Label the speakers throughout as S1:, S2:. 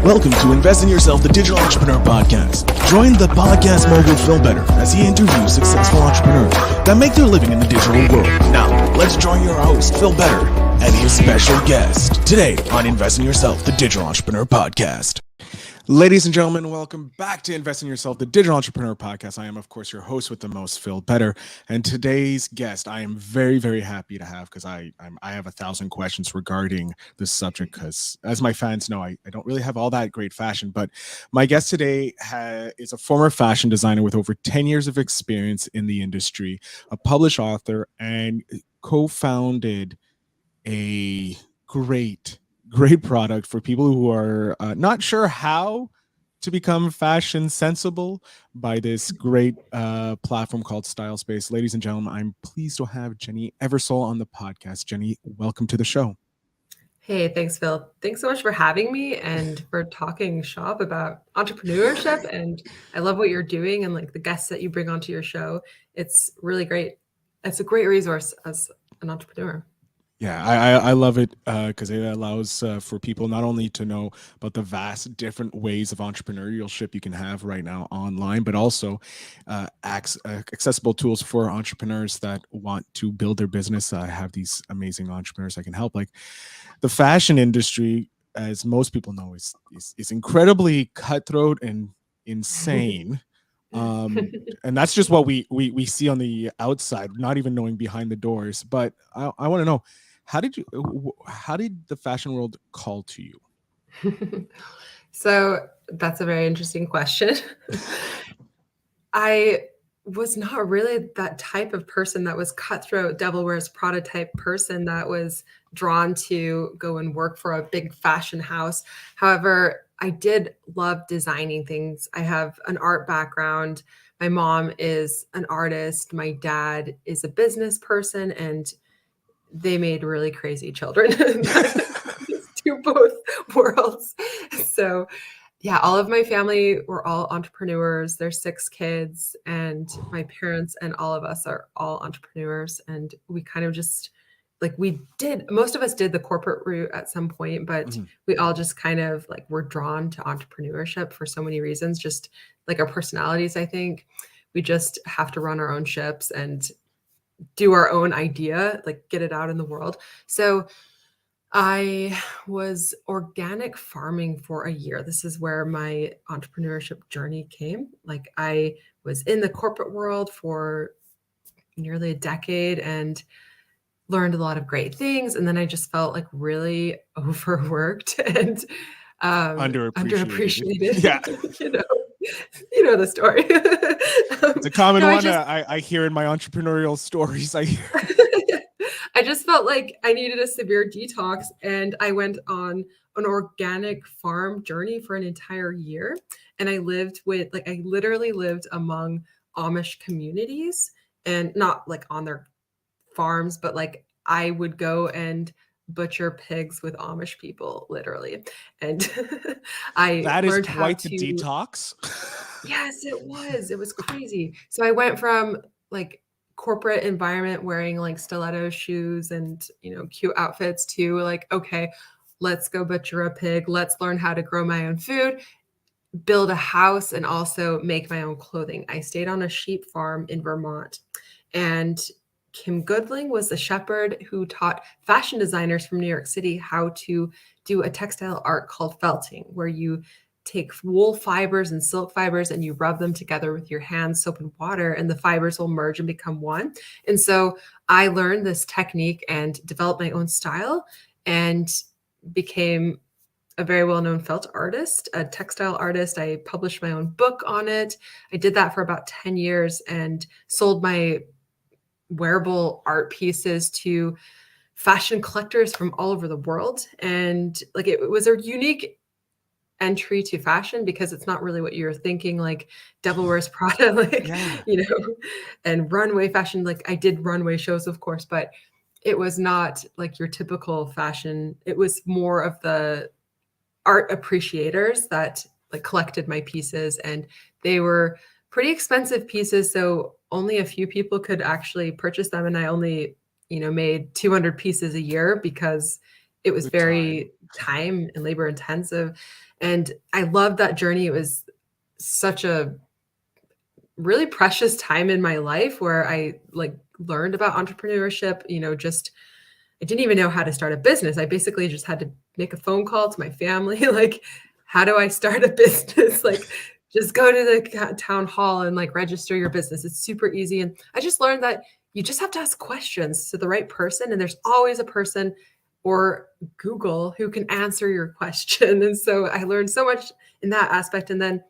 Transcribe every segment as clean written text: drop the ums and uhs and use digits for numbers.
S1: Welcome to Invest in Yourself, the Digital Entrepreneur Podcast. Join the podcast mogul Phil Better as he interviews successful entrepreneurs that make their living in the digital world. Now, let's join your host, Phil Better, and his special guest today on Invest in Yourself, the Digital Entrepreneur Podcast. Ladies and gentlemen, welcome back to Invest in Yourself, the Digital Entrepreneur Podcast. I am, of course, your host with the most, Phil Better. And today's guest, I am very, very happy to have because I have 1,000 questions regarding this subject because, as my fans know, I don't really have all that great fashion. But my guest today is a former fashion designer with over 10 years of experience in the industry, a published author, and co-founded a great product for people who are not sure how to become fashion sensible by this great platform called Style Space. Ladies and gentlemen, I'm pleased to have Jenny Eversole on the podcast. Jenny, welcome to the show.
S2: Hey, thanks, Phil. Thanks so much for having me and for talking shop about entrepreneurship. And I love what you're doing and like the guests that you bring onto your show. It's really great. It's a great resource as an entrepreneur.
S1: Yeah, I love it because it allows for people not only to know about the vast different ways of entrepreneurship you can have right now online, but also accessible tools for entrepreneurs that want to build their business. I have these amazing entrepreneurs that can help. Like the fashion industry, as most people know, is incredibly cutthroat and insane. And that's just what we see on the outside, not even knowing behind the doors. But I want to know, how did the fashion world call to you?
S2: So that's a very interesting question. I was not really that type of person that was cutthroat, Devil Wears Prada type person that was drawn to go and work for a big fashion house. However, I did love designing things. I have an art background. My mom is an artist. My dad is a business person, and they made really crazy children. To both worlds. So yeah, all of my family were all entrepreneurs. There's 6 kids, and my parents and all of us are all entrepreneurs. And we kind of just most of us did the corporate route at some point, but we all just kind of like were drawn to entrepreneurship for so many reasons, just like our personalities. I think we just have to run our own ships and do our own idea, like get it out in the world. So I was organic farming for a year. This is where my entrepreneurship journey came. Like I was in the corporate world for nearly a decade and learned a lot of great things. And then I just felt like really overworked and underappreciated.
S1: Yeah.
S2: You know the story.
S1: It's a common one I hear in my entrepreneurial stories.
S2: I just felt like I needed a severe detox, and I went on an organic farm journey for an entire year. And I literally lived among Amish communities, and not like on their farms, but like I would go and butcher pigs with Amish people, literally. And
S1: that is quite the detox.
S2: Yes, it was. It was crazy. So I went from like corporate environment wearing like stiletto shoes and, cute outfits to like, okay, let's go butcher a pig. Let's learn how to grow my own food, build a house, and also make my own clothing. I stayed on a sheep farm in Vermont, and Kim Goodling was the shepherd who taught fashion designers from New York City how to do a textile art called felting, where you take wool fibers and silk fibers and you rub them together with your hands, soap and water, and the fibers will merge and become one. And so I learned this technique and developed my own style and became a very well-known felt artist, a textile artist. I published my own book on it. I did that for about 10 years and sold my wearable art pieces to fashion collectors from all over the world. And like it was a unique entry to fashion because it's not really what you're thinking, like Devil Wears Prada, and runway fashion. Like I did runway shows, of course, but it was not like your typical fashion. It was more of the art appreciators that like collected my pieces, and they were pretty expensive pieces. So only a few people could actually purchase them. And I only, made 200 pieces a year because it was
S1: The time.
S2: very time and labor intensive. And I loved that journey. It was such a really precious time in my life where I like learned about entrepreneurship, just I didn't even know how to start a business. I basically just had to make a phone call to my family, like, how do I start a business? Like, just go to the town hall and like register your business. It's super easy. And I just learned that you just have to ask questions to the right person. And there's always a person or Google who can answer your question. And so I learned so much in that aspect. And then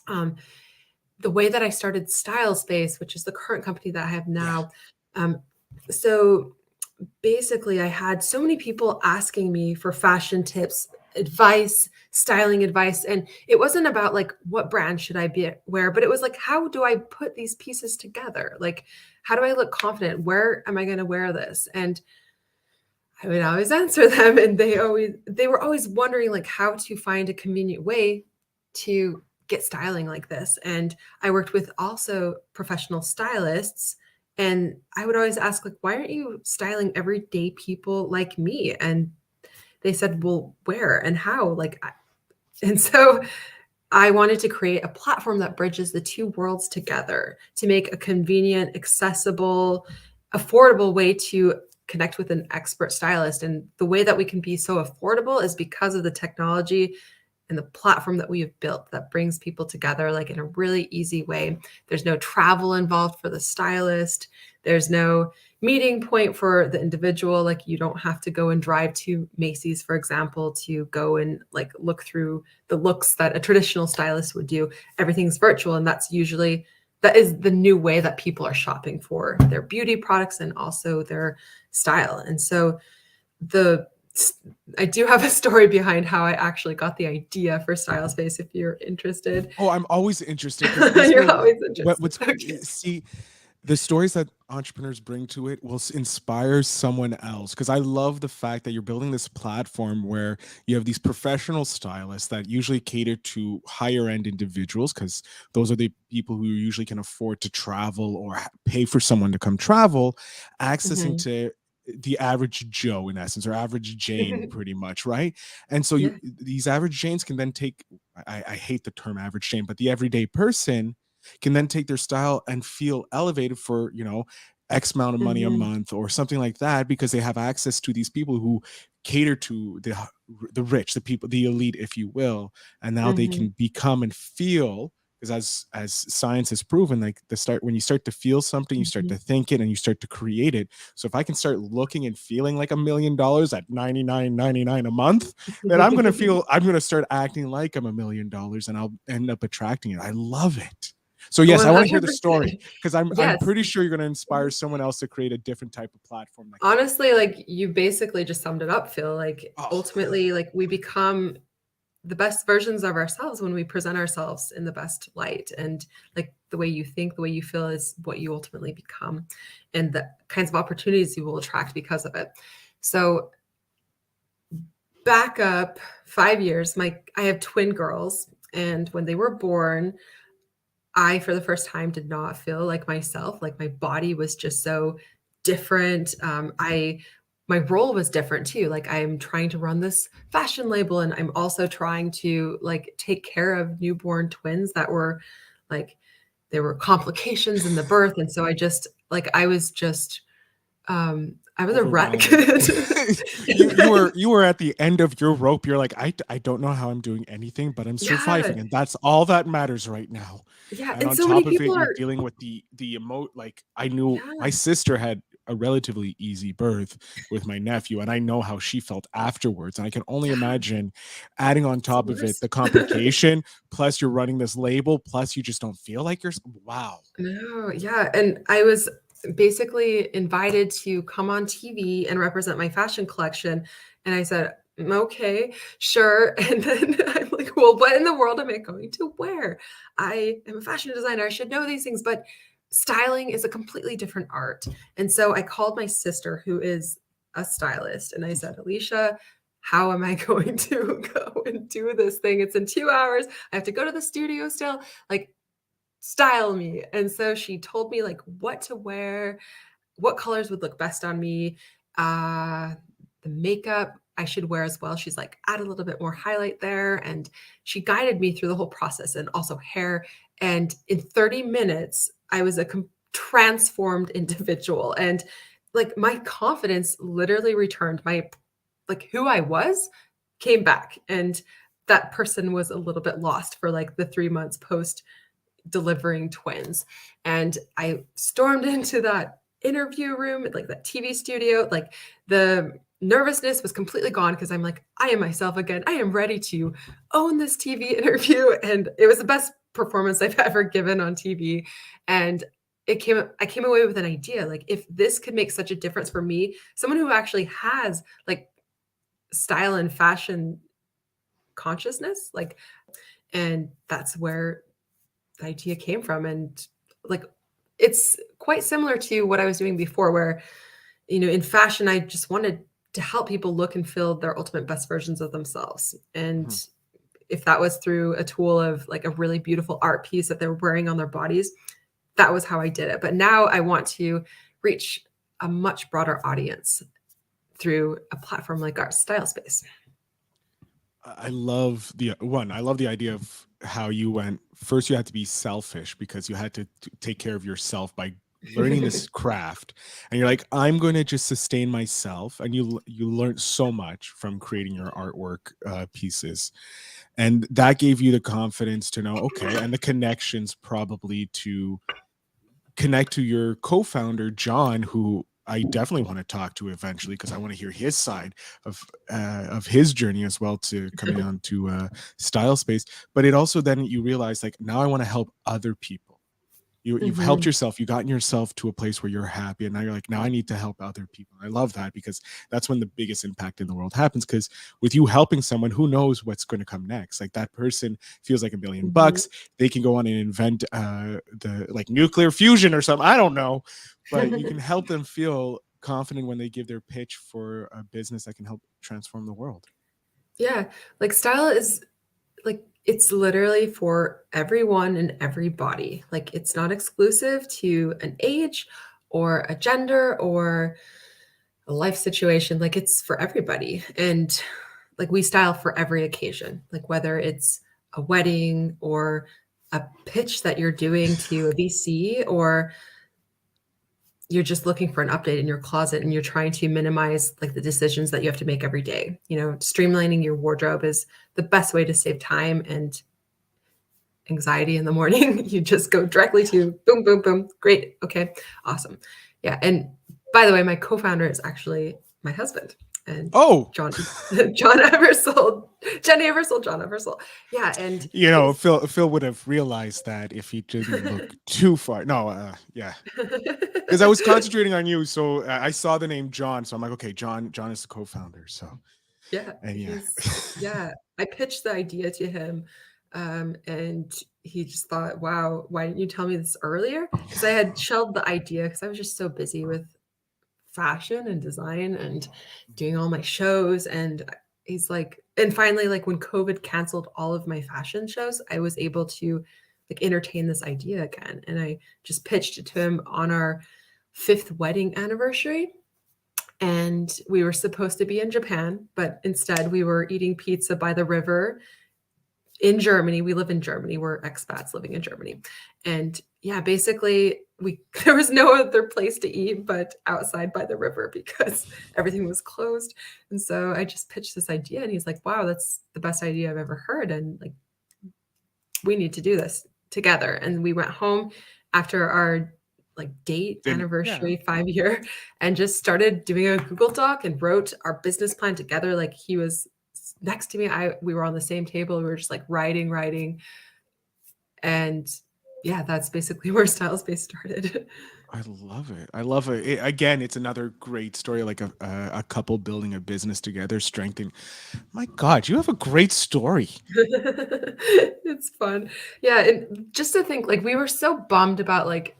S2: um, the way that I started Style Space, which is the current company that I have
S1: Yeah.
S2: now. Um, so basically, I had so many people asking me for fashion tips, advice, styling advice. And it wasn't about like, what brand should I wear, but it was like, how do I put these pieces together? Like, how do I look confident? Where am I going to wear this? And I would always answer them. And they were always wondering like how to find a convenient way to get styling like this. And I worked with also professional stylists. And I would always ask, like, why aren't you styling everyday people like me? And they said, well, where and how? And so I wanted to create a platform that bridges the two worlds together to make a convenient, accessible, affordable way to connect with an expert stylist. And the way that we can be so affordable is because of the technology and the platform that we have built that brings people together like in a really easy way. There's no travel involved for the stylist. There's no meeting point for the individual. Like you don't have to go and drive to Macy's, for example, to go and like look through the looks that a traditional stylist would do. Everything's virtual. And that is the new way that people are shopping for their beauty products and also their style. And so the I do have a story behind how I actually got the idea for Style Space if you're interested.
S1: Oh, I'm always interested because this
S2: You're
S1: will
S2: always interested.
S1: what's
S2: Okay.
S1: see the stories that entrepreneurs bring to it will inspire someone else because I love the fact that you're building this platform where you have these professional stylists that usually cater to higher end individuals because those are the people who usually can afford to travel or pay for someone to come travel, accessing
S2: Mhm.
S1: to the average Joe in essence or average Jane pretty much, right? And so
S2: Yeah.
S1: these average Janes can then take I hate the term average Jane, but the everyday person can then take their style and feel elevated for x amount of money a
S2: Mhm.
S1: month or something like that because they have access to these people who cater to the rich, the people, the elite, if you will, and now they
S2: Mhm.
S1: can become and feel because as science has proven, like the start when you start to feel something, you start
S2: Mhm.
S1: to think it and you start to create it. So if I can start looking and feeling like $1 million at 99.99 a month, then I'm going to start acting like I'm $1 million and I'll end up attracting it. I love it. So yes, I want to hear the story
S2: 100%.
S1: because I'm
S2: Yes.
S1: pretty sure you're going to inspire someone else to create a different type of platform that can.
S2: Honestly, like, you basically just summed it up, Phil. Like,
S1: Oh,
S2: ultimately, like, we become the best versions of ourselves when we present ourselves in the best light. And, like, the way you think, the way you feel is what you ultimately become, and the kinds of opportunities you will attract because of it. So back up 5 years, I have twin girls, and when they were born, I, for the first time, did not feel like myself. Like, my body was just so different. My role was different too. Like, I'm trying to run this fashion label, and I'm also trying to like take care of newborn twins that were like there were complications in the birth, and so I was a wreck.
S1: overwhelmed. You were at the end of your rope. You're like, I don't know how I'm doing anything, but I'm
S2: Yeah,
S1: surviving, and that's all that matters right now.
S2: yeah,
S1: And
S2: and
S1: on
S2: so many
S1: top of
S2: people
S1: it, you're
S2: are.
S1: dealing with the emote. Like I knew my
S2: Yeah,
S1: sister had a relatively easy birth with my nephew, and I know how she felt afterwards. And I can only
S2: yeah,
S1: imagine adding on
S2: it's the
S1: top of it the
S2: worst.
S1: complication, plus you're running this label, plus you just don't feel like you're. Wow.
S2: No, yeah, and I was basically invited to come on TV and represent my fashion collection, and I said, Okay, sure." And then I'm like, "Well, what in the world am I going to wear? I am a fashion designer. I should know these things, but styling is a completely different art." And so I called my sister, who is a stylist, and I said, "Alicia, how am I going to go and do this thing? It's in 2 hours. I have to go to the studio still. Like, style me." And so she told me like what to wear, what colors would look best on me, uh, the makeup. I should wear as well. She's like, add a little bit more highlight there. And she guided me through the whole process, and also hair. And in 30 minutes, I was a transformed individual. And like my confidence literally returned. My like who I was came back. And that person was a little bit lost for like the 3 months post delivering twins. And I stormed into that interview room, like that TV studio, like the nervousness was completely gone because I'm like, I am myself again. I am ready to own this TV interview. And it was the best performance I've ever given on TV. And I came away with an idea, like if this could make such a difference for me, someone who actually has like style and fashion consciousness, like, and that's where the idea came from. And like it's quite similar to what I was doing before, where in fashion I just wanted to help people look and feel their ultimate best versions of themselves. And if that was through a tool of like a really beautiful art piece that they're wearing on their bodies, that was how I did it. But now I want to reach a much broader audience through a platform like our Style Space.
S3: I love the idea of how you went first. You had to be selfish because you had to take care of yourself by learning this craft, and you're like, I'm going to just sustain myself. And you learned so much from creating your artwork pieces, and that gave you the confidence to know, okay, and the connections probably to connect to your co-founder John, who I definitely want to talk to eventually because I want to hear his side of his journey as well to coming on to Style Space. But it also then you realize like now I want to help other people. You've helped yourself. You've gotten yourself to a place where you're happy, and now you're like, now I need to help other people. I love that because that's when the biggest impact in the world happens. Because with you helping someone, who knows what's going to come next? Like that person feels like $1 billion. They can go on and invent the like nuclear fusion or something. I don't know, but you can help them feel confident when they give their pitch for a business that can help transform the world.
S2: Yeah, like style is like it's literally for everyone and everybody. Like it's not exclusive to an age or a gender or a life situation. Like it's for everybody. And like we style for every occasion, like whether it's a wedding or a pitch that you're doing to a VC, or you're just looking for an update in your closet and you're trying to minimize like the decisions that you have to make every day. Streamlining your wardrobe is the best way to save time and anxiety in the morning. You just go directly to boom, boom, boom. Great. Okay. Awesome. Yeah. And by the way, my co-founder is actually my husband. And John Eversole, Jenny Eversole, John Eversole. Yeah. And
S3: Phil would have realized that if he didn't look too far. No, yeah. Because I was concentrating on you. So I saw the name John. So I'm like, okay, John is the co-founder. So
S2: yeah. And I pitched the idea to him. And he just thought, wow, why didn't you tell me this earlier? Because I had shelved the idea because I was just so busy with fashion and design and doing all my shows. And he's like, and finally, like when COVID canceled all of my fashion shows, I was able to like entertain this idea again. And I just pitched it to him on our 5th wedding anniversary. And we were supposed to be in Japan, but instead we were eating pizza by the river in Germany. We live in Germany. We're expats living in Germany. And yeah, basically there was no other place to eat but outside by the river because everything was closed. And so I just pitched this idea and he's like, wow, that's the best idea I've ever heard. And like, we need to do this together. And we went home after our like date anniversary 5-year and just started doing a Google Doc and wrote our business plan together. Like he was next to me. We were on the same table. We were just like writing. And yeah, that's basically where Style Space started.
S3: I love it. Again, it's another great story, like a couple building a business together, strengthening. My God, you have a great story.
S2: It's fun. Yeah. And just to think, like, we were so bummed about like,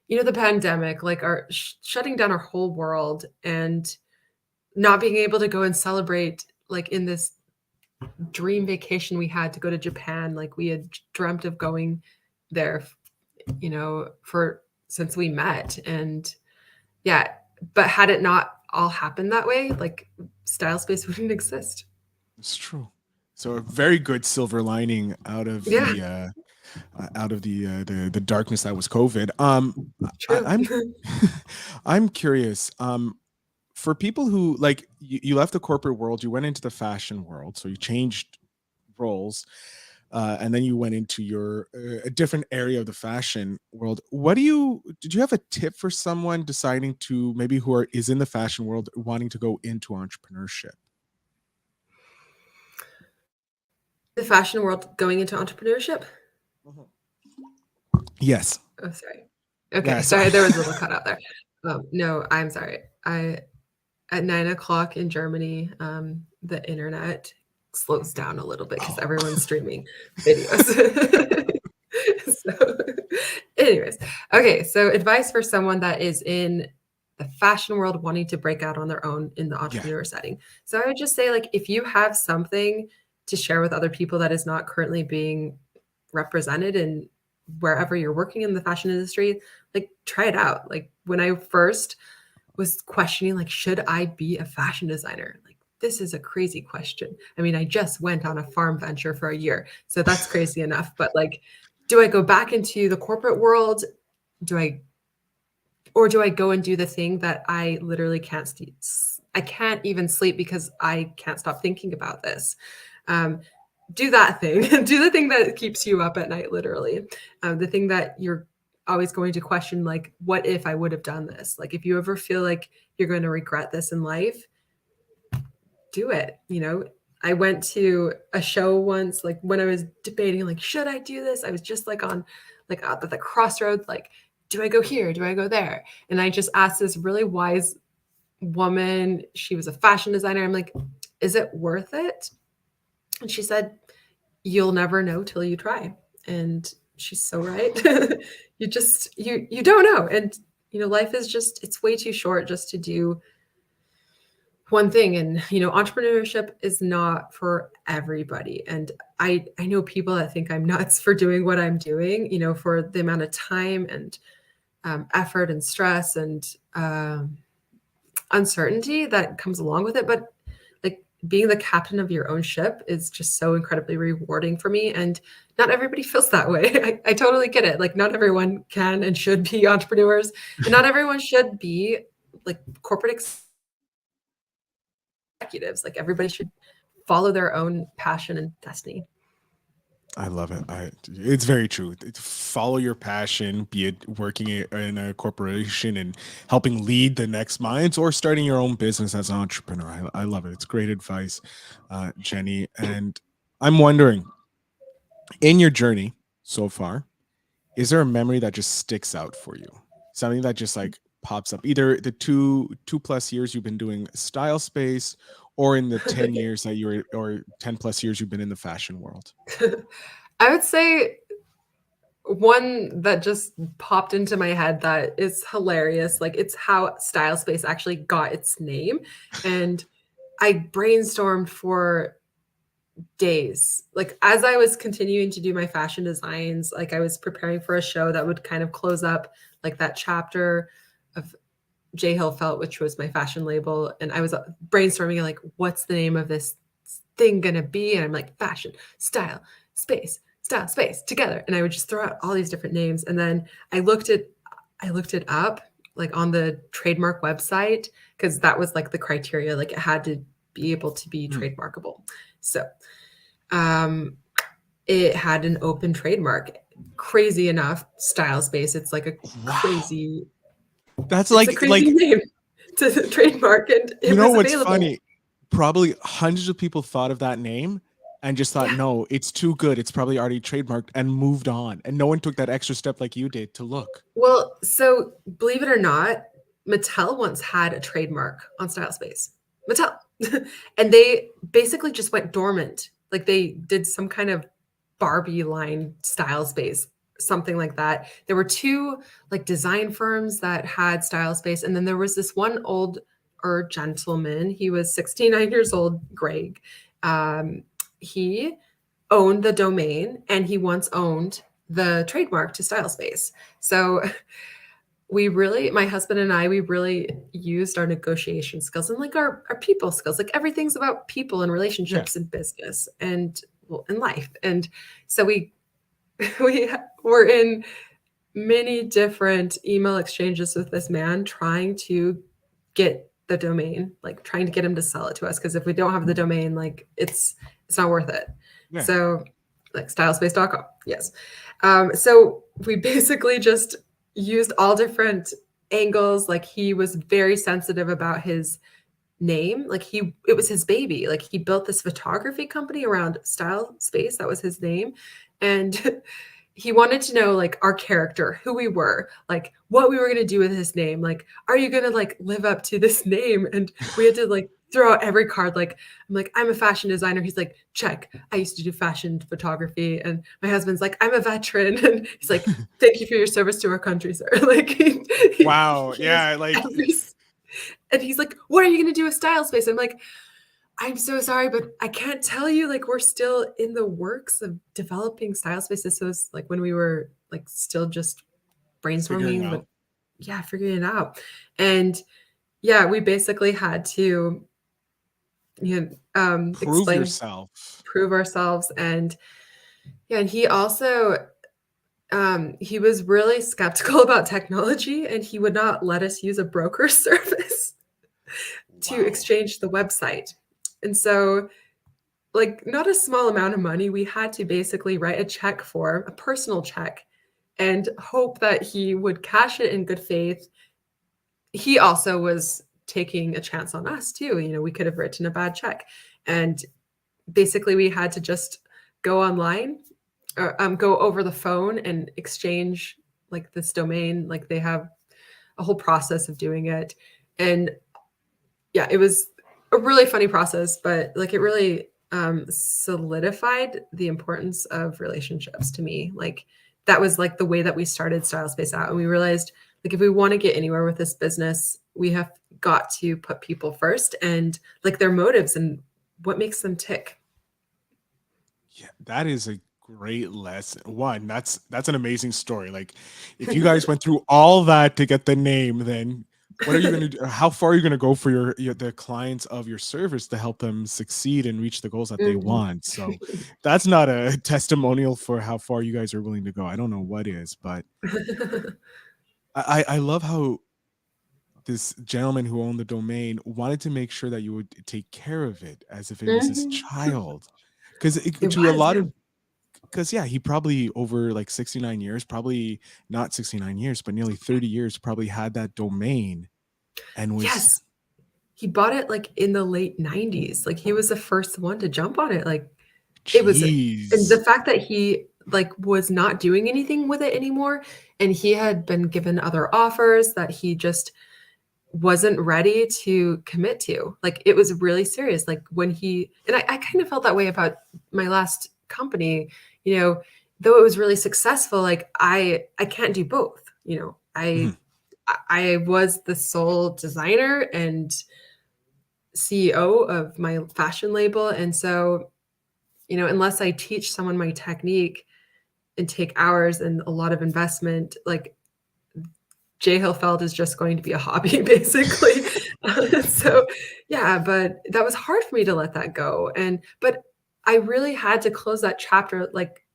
S2: the pandemic, like our shutting down our whole world and not being able to go and celebrate like in this dream vacation we had to go to Japan. Like we had dreamt of going there, since we met. And yeah, but had it not all happened that way, like Style Space wouldn't exist.
S3: It's true. So a very good silver lining
S2: Yeah,
S3: out of the darkness that was COVID.
S2: true.
S3: I'm I'm curious. For people who like you left the corporate world, you went into the fashion world, so you changed roles, and then you went into your a different area of the fashion world. What do you did you have a tip for someone deciding to maybe is in the fashion world wanting to go into entrepreneurship?
S2: The fashion world going into entrepreneurship.
S3: Mhm. Yes.
S2: Oh, sorry. Okay,
S3: Yes.
S2: sorry, there was a little cut out there. No, I'm sorry. I At 9 o'clock in Germany, the internet slows down a little bit because
S3: Oh.
S2: everyone's streaming videos. So, anyways, okay. So, advice for someone that is in the fashion world wanting to break out on their own in the
S3: Yeah.
S2: entrepreneur setting. So, I would just say, like, if you have something to share with other people that is not currently being represented in wherever you're working in the fashion industry, like, try it out. Like, when I first was questioning, like, should I be a fashion designer? Like, this is a crazy question. I mean, I just went on a farm venture for a year, so that's crazy enough. But like, do I go back into the corporate world? Do I, or do I go and do the thing that I literally can't I can't even sleep because I can't stop thinking about this. Um, do that thing. Do the thing that keeps you up at night, literally. The thing that you're always going to question, like, what if I would have done this? Like, if you ever feel like you're going to regret this in life, do it. I went to a show once, like when I was debating, like, should I do this? I was just like on, like at the crossroads, like, do I go here? Do I go there? And I just asked this really wise woman. She was a fashion designer. I'm like, is it worth it? And she said, you'll never know till you try. And she's so right. You don't know. And life is just, it's way too short just to do one thing. And entrepreneurship is not for everybody. And I know people that think I'm nuts for doing what I'm doing, for the amount of time and effort and stress and uncertainty that comes along with it. But like, being the captain of your own ship is just so incredibly rewarding for me. And not everybody feels that way. I totally get it. Like, not everyone can and should be entrepreneurs, and not everyone should be like corporate executives. Like, everybody should follow their own passion and destiny.
S3: I love it. It's very true. Follow your passion, be it working in a corporation and helping lead the next minds, or starting your own business as an entrepreneur. I love it. It's great advice, Jenny. And I'm wondering, in your journey so far, is there a memory that just sticks out for you? Something that just like pops up, either the two plus years you've been doing Style Space, or in the 10 years that or 10 plus years you've been in the fashion world.
S2: I would say one that just popped into my head that is hilarious. Like, it's how Style Space actually got its name. And I brainstormed for days. Like, as I was continuing to do my fashion designs, like I was preparing for a show that would kind of close up like that chapter of J Hill Felt, which was my fashion label. And I was brainstorming, like, what's the name of this thing gonna be? And I'm like, fashion, style, space together. And I would just throw out all these different names. And then I looked it up, like on the trademark website, because that was like the criteria. Like, it had to be able to be trademarkable. So it had an open trademark. Crazy enough, Style Space. It's like a crazy
S3: That's
S2: it's a
S3: like
S2: crazy name to trademark, and
S3: you
S2: it
S3: know
S2: was
S3: what's
S2: available.
S3: funny? Probably hundreds of people thought of that name and just thought,
S2: Yeah.
S3: no, it's too good. It's probably already trademarked, and moved on. And no one took that extra step like you did to look.
S2: Well, so believe it or not, Mattel once had a trademark on Style Space. Mattel. And they basically just went dormant. Like, they did some kind of Barbie line Style Space, something like that. There were two like design firms that had Style Space. And then there was this one older gentleman. He was 69 years old, Greg. He owned the domain, and he once owned the trademark to Style Space. So my husband and I, we really used our negotiation skills and like our people skills. Like everything's about people and
S3: Yeah.
S2: relationships and business and well, in life. And so we were in many different email exchanges with this man trying to get the domain, like trying to get him to sell it to us. Cause if we don't have the domain, like it's not worth it.
S3: Yeah.
S2: So like stylespace.com. Yes. So we basically just used all different angles. Like he was very sensitive about his name. Like it was his baby. Like he built this photography company around Style Space. That was his name. And he wanted to know like our character, who we were, like what we were going to do with his name. Like, are you going to like live up to this name? And we had to like throw out every card. Like, I'm like, I'm a fashion designer. He's like, check. I used to do fashion photography. And my husband's like, I'm a veteran. And he's like, thank you for your service to our country, sir. Like,
S3: Wow.
S2: he was
S3: Yeah. Like,
S2: and he's like, what are you going to do with Style Space? I'm like, I'm so sorry, but I can't tell you. Like, we're still in the works of developing Style Spaces. So it's like when we were like still just
S3: figuring
S2: brainstorming, but
S3: out,
S2: yeah, figuring it out. And yeah, we basically had to,
S3: prove
S2: explain,
S3: yourself.
S2: prove ourselves. And yeah, and he also, he was really skeptical about technology and he would not let us use a broker service to
S3: Wow.
S2: exchange the website. And so, like, not a small amount of money, we had to basically write a check for a personal check and hope that he would cash it in good faith. He also was taking a chance on us too. We could have written a bad check. And basically, we had to just go online or go over the phone and exchange like this domain. Like, they have a whole process of doing it. And yeah, it was a really funny process, but like it really solidified the importance of relationships to me. Like that was like the way that we started Style Space out. And we realized like if we want to get anywhere with this business, we have got to put people first and like their motives and what makes them tick.
S3: Yeah, that is a great lesson. One, that's an amazing story. Like, if you guys went through all that to get the name, then what are you going to do? How far are you going to go for the clients of your service to help them succeed and reach the goals that they
S2: Mhm.
S3: want? So that's not a testimonial for how far you guys are willing to go. I don't know what is, but I love how this gentleman who owned the domain wanted to make sure that you would take care of it as if it was his
S2: Mhm.
S3: child. Because
S2: It
S3: to a
S2: was,
S3: lot
S2: yeah.
S3: of because yeah, he probably over like 69 years, probably not 69 years, but nearly 30 years, probably had that domain and was
S2: Yes. He bought it like in the late 90s. Like he was the first one to jump on it. Like it was and
S3: jeez.
S2: the fact that he, like, was not doing anything with it anymore, and he had been given other offers that he just wasn't ready to commit to. Like, it was really serious, like, when he and I kind of felt that way about my last company, though it was really successful, like, I can't do both,
S3: Mhm.
S2: I was the sole designer and CEO of my fashion label, and so, unless I teach someone my technique and take hours and a lot of investment, like Jay Hillfeld is just going to be a hobby basically. So yeah, but that was hard for me to let that go. But I really had to close that chapter like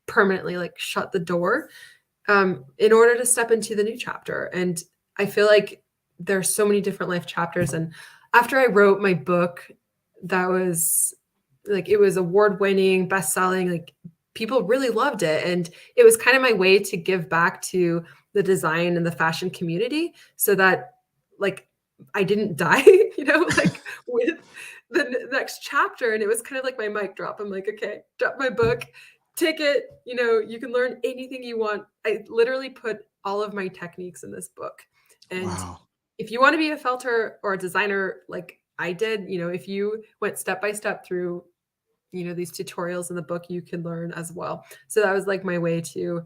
S2: permanently, like shut the door in order to step into the new chapter. And I feel like there's so many different life chapters. And after I wrote my book, that was like it was award winning, best selling, like people really loved it. And it was kind of my way to give back to the design and the fashion community so that like I didn't die, like with the next chapter. And it was kind of like my mic drop. I'm like, okay, drop my book, take it, you can learn anything you want. I literally put all of my techniques in this book. And
S3: Wow.
S2: if you want to be a felter or a designer like I did, if you went step by step through, these tutorials in the book, you can learn as well. So that was like my way to,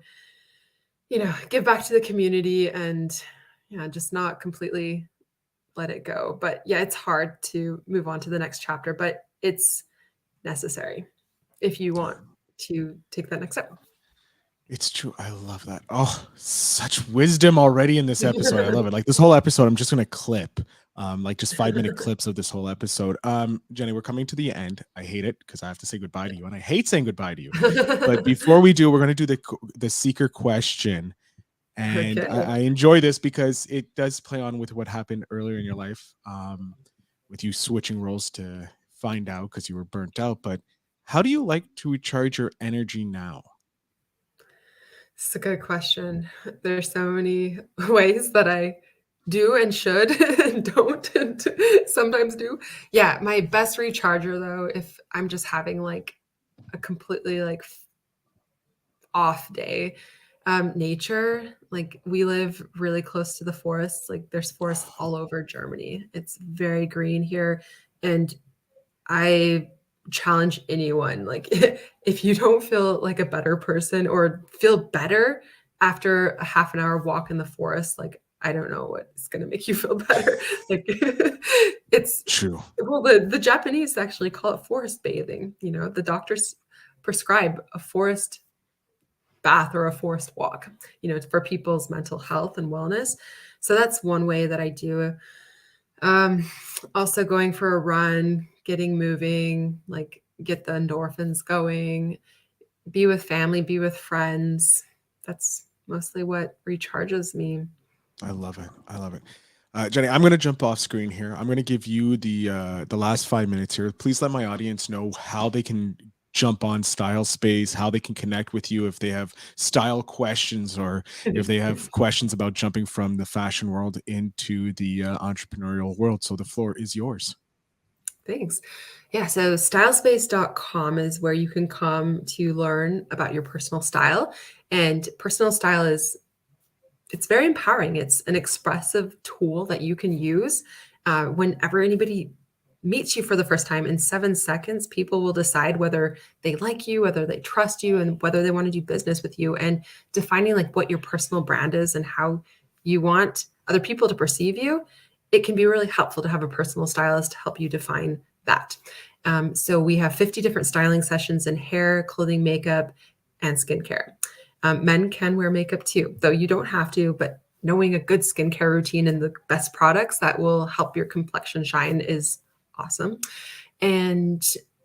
S2: give back to the community and yeah, just not completely let it go. But yeah, it's hard to move on to the next chapter, but it's necessary if you want
S3: Yeah.
S2: to take that next step.
S3: It's true. I love that. Oh, such wisdom already in this episode. I love it. Like this whole episode, I'm just gonna clip, like just 5 minute clips of this whole episode. Jenny, we're coming to the end. I hate it because I have to say goodbye to you, and I hate saying goodbye to you. But before we do, we're gonna do the seeker question, and
S2: Okay.
S3: I enjoy this because it does play on with what happened earlier in your life, with you switching roles to find out because you were burnt out. But how do you like to recharge your energy now?
S2: It's a good question. There's so many ways that I do and should and don't and sometimes do. Yeah, my best recharger though, if I'm just having like a completely like off day, nature. Like we live really close to the forests. Like there's forests all over Germany. It's very green here, and I challenge anyone, like if you don't feel like a better person or feel better after a half an hour walk in the forest, like I don't know what's going to make you feel better. Like it's
S3: True.
S2: well, the Japanese actually call it forest bathing. You know, the doctors prescribe a forest bath or a forest walk, you know, for people's mental health and wellness. So that's one way that I do. Um, Also going for a run, getting moving, like get the endorphins going, be with family, be with friends. That's mostly what recharges me.
S3: I love it. I love it. Jenny, I'm going to jump off screen here. I'm going to give you the last 5 minutes here. Please let my audience know how they can jump on Style Space, how they can connect with you if they have style questions or if they have questions about jumping from the fashion world into the entrepreneurial world. So the floor is yours.
S2: Thanks. Yeah, so stylespace.com is where you can come to learn about your personal style. And personal style is it's very empowering. It's an expressive tool that you can use whenever anybody meets you for the first time. In 7 seconds, people will decide whether they like you, whether they trust you, and whether they want to do business with you. And defining like what your personal brand is and how you want other people to perceive you, it can be really helpful to have a personal stylist to help you define that. So we have 50 different styling sessions in hair, clothing, makeup, and skincare. Men can wear makeup too, though you don't have to, but knowing a good skincare routine and the best products that will help your complexion shine is awesome. And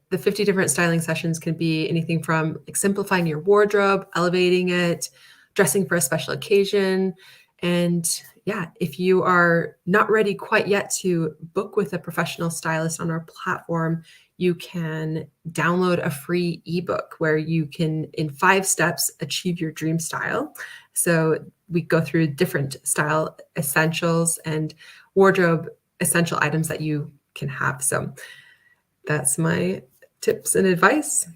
S2: the 50 different styling sessions can be anything from like simplifying your wardrobe, elevating it, dressing for a special occasion. And yeah, if you are not ready quite yet to book with a professional stylist on our platform, you can download a free ebook where you can, in 5 steps, achieve your dream style. So we go through different style essentials and wardrobe essential items that you can have. So that's my tips and advice.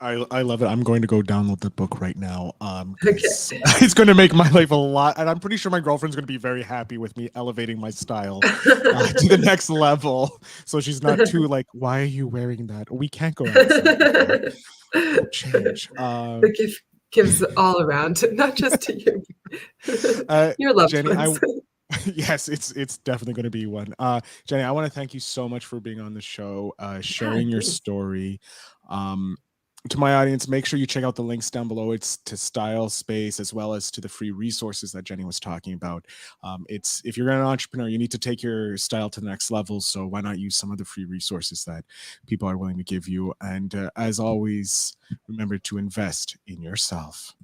S3: I love it. I'm going to go download the book right now.
S2: Okay.
S3: It's going to make my life a lot, and I'm pretty sure my girlfriend's going to be very happy with me elevating my style to the next level. So she's not too like, "Why are you wearing that? We can't go outside." Change.
S2: The gift gives all around, not just to you. Your loved
S3: Jenny,
S2: ones.
S3: yes, it's definitely going to be one. Jenny, I want to thank you so much for being on the show, sharing your
S2: Thanks.
S3: story. To my audience, make sure you check out the links down below. It's to Style Space as well as to the free resources that Jenny was talking about. It's if you're an entrepreneur, you need to take your style to the next level. So why not use some of the free resources that people are willing to give you? And as always, remember to invest in yourself.